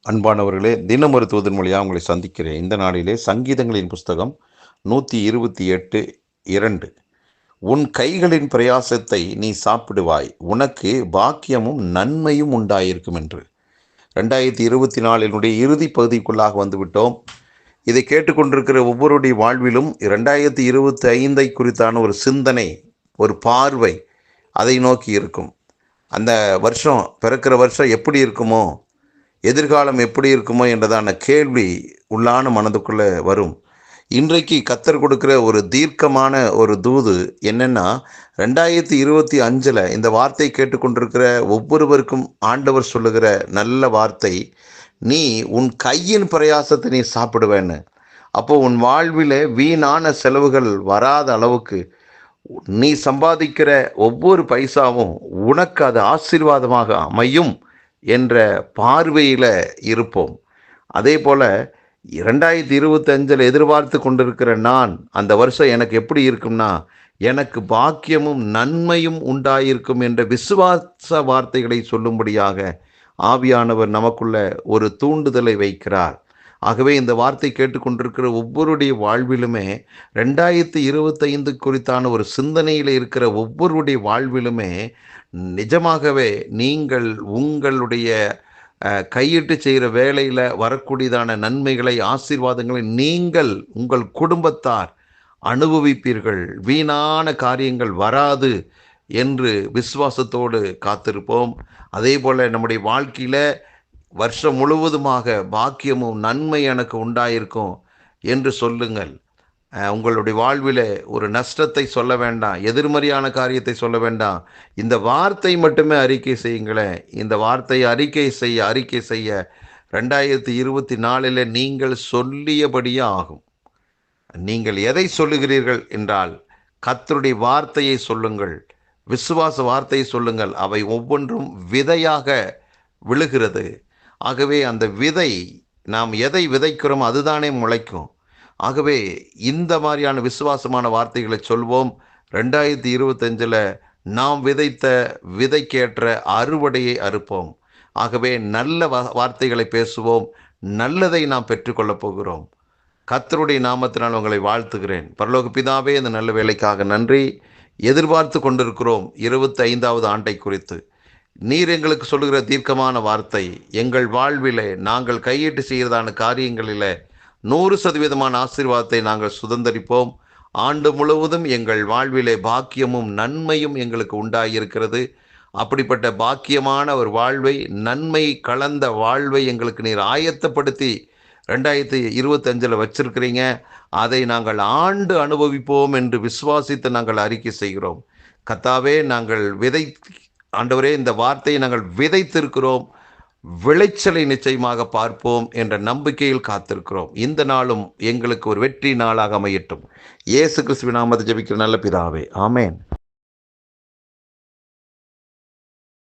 அன்பானவர்களே, தினம் ஒரு தூதன் மொழியாக உங்களை சந்திக்கிறேன். இந்த நாளிலே சங்கீதங்களின் புஸ்தகம் 128:2. உன் கைகளின் பிரயாசத்தை நீ சாப்பிடுவாய், உனக்கு பாக்கியமும் நன்மையும் உண்டாயிருக்கும் என்று. 2024 இறுதி பகுதிக்குள்ளாக வந்துவிட்டோம். இதை கேட்டுக்கொண்டிருக்கிற ஒவ்வொருடைய வாழ்விலும் 2025 குறித்தான ஒரு சிந்தனை, ஒரு பார்வை அதை நோக்கி இருக்கும். அந்த வருஷம், பிறக்கிற வருஷம் எப்படி இருக்குமோ, எதிர்காலம் எப்படி இருக்குமோ என்றதான கேள்வி உள்ளான மனதுக்குள்ளே வரும். இன்றைக்கு கத்தர் கொடுக்கிற ஒரு தீர்க்கமான ஒரு தூது என்னென்னா, 2025 இந்த வார்த்தை கேட்டுக்கொண்டிருக்கிற ஒவ்வொருவருக்கும் ஆண்டவர் சொல்லுகிற நல்ல வார்த்தை, நீ உன் கையின் பிரயாசத்தை நீ சாப்பிடுவேன்னு. அப்போது உன் வாழ்வில் வீணான செலவுகள் வராத அளவுக்கு நீ சம்பாதிக்கிற ஒவ்வொரு பைசாவும் உனக்கு அது ஆசீர்வாதமாக அமையும் என்ற பார்வையில் இருப்போம். அதே போல் 2025 எதிர்பார்த்து கொண்டிருக்கிற நான், அந்த வருஷம் எனக்கு எப்படி இருக்கும்னா, எனக்கு பாக்கியமும் நன்மையும் உண்டாயிருக்கும் என்ற விசுவாச வார்த்தைகளை சொல்லும்படியாக ஆவியானவர் நமக்குள்ள ஒரு தூண்டுதலை வைக்கிறார். ஆகவே இந்த வார்த்தை கேட்டுக்கொண்டிருக்கிற ஒவ்வொருடைய வாழ்விலுமே 2025 குறித்தான ஒரு சிந்தனையில் இருக்கிற ஒவ்வொருடைய வாழ்விலுமே நிஜமாகவே நீங்கள் உங்களுடைய கையிட்டு செய்கிற வேலையில் வரக்கூடியதான நன்மைகளை, ஆசீர்வாதங்களை நீங்கள் உங்கள் குடும்பத்தார் அனுபவிப்பீர்கள். வீணான காரியங்கள் வராது என்று விசுவாசத்தோடு காத்திருப்போம். அதே போல் நம்முடைய வாழ்க்கையில் வருஷம் முழுவதுமாக பாக்கியமும் நன்மை எனக்கு உண்டாயிருக்கும் என்று சொல்லுங்கள். உங்களுடைய வாழ்வில் ஒரு நஷ்டத்தை சொல்ல வேண்டாம், எதிர்மறையான காரியத்தை சொல்ல வேண்டாம். இந்த வார்த்தை மட்டுமே அறிக்கை செய்யுங்களேன். இந்த வார்த்தையை அறிக்கை செய்ய 2024 நீங்கள் சொல்லியபடியே ஆகும். நீங்கள் எதை சொல்லுகிறீர்கள் என்றால், கர்த்தருடைய வார்த்தையை சொல்லுங்கள், விசுவாச வார்த்தையை சொல்லுங்கள். அவை ஒவ்வொன்றும் விதையாக விழுகிறது. ஆகவே அந்த விதை, நாம் எதை விதைக்கிறோம் அதுதானே முளைக்கும். ஆகவே இந்த மாதிரியான விசுவாசமான வார்த்தைகளை சொல்வோம். 2025 நாம் விதைத்த விதைக்கேற்ற அறுவடையை அறுப்போம். ஆகவே நல்ல வார்த்தைகளை பேசுவோம். நல்லதை நாம் பெற்றுக்கொள்ளப் போகிறோம். கர்த்தருடைய நாமத்தினால் உங்களை வாழ்த்துகிறேன். பரலோக பிதாவே, இந்த நல்ல வேலைக்காக நன்றி. எதிர்பார்த்து கொண்டிருக்கிறோம் 25வது ஆண்டை குறித்து. நீர் எங்களுக்கு சொல்லுகிற தீர்க்கமான வார்த்தை, எங்கள் வாழ்விலே நாங்கள் கையிட்டு செய்கிறதான காரியங்களில் 100% ஆசீர்வாதத்தை நாங்கள் சுதந்தரிப்போம். ஆண்டு முழுவதும் எங்கள் வாழ்விலே பாக்கியமும் நன்மையும் எங்களுக்கு உண்டாகியிருக்கிறது. அப்படிப்பட்ட பாக்கியமான ஒரு வாழ்வை, நன்மை கலந்த வாழ்வை எங்களுக்கு நீர் ஆயத்தப்படுத்தி 2025 வச்சிருக்கிறீங்க. அதை நாங்கள் ஆண்டு அனுபவிப்போம் என்று விசுவாசித்து நாங்கள் அறிக்கை செய்கிறோம். கர்த்தாவே, நாங்கள் ஆண்டவரே, இந்த வார்த்தையை நாங்கள் விதைத்திருக்கிறோம். விளைச்சலை நிச்சயமாக பார்ப்போம் என்ற நம்பிக்கையில் காத்திருக்கிறோம். இந்த நாளும் எங்களுக்கு ஒரு வெற்றி நாளாக அமையட்டும். இயேசு கிறிஸ்துவின் நாமத்தில் ஜெபிக்கிற நல்ல பிதாவே, ஆமென்.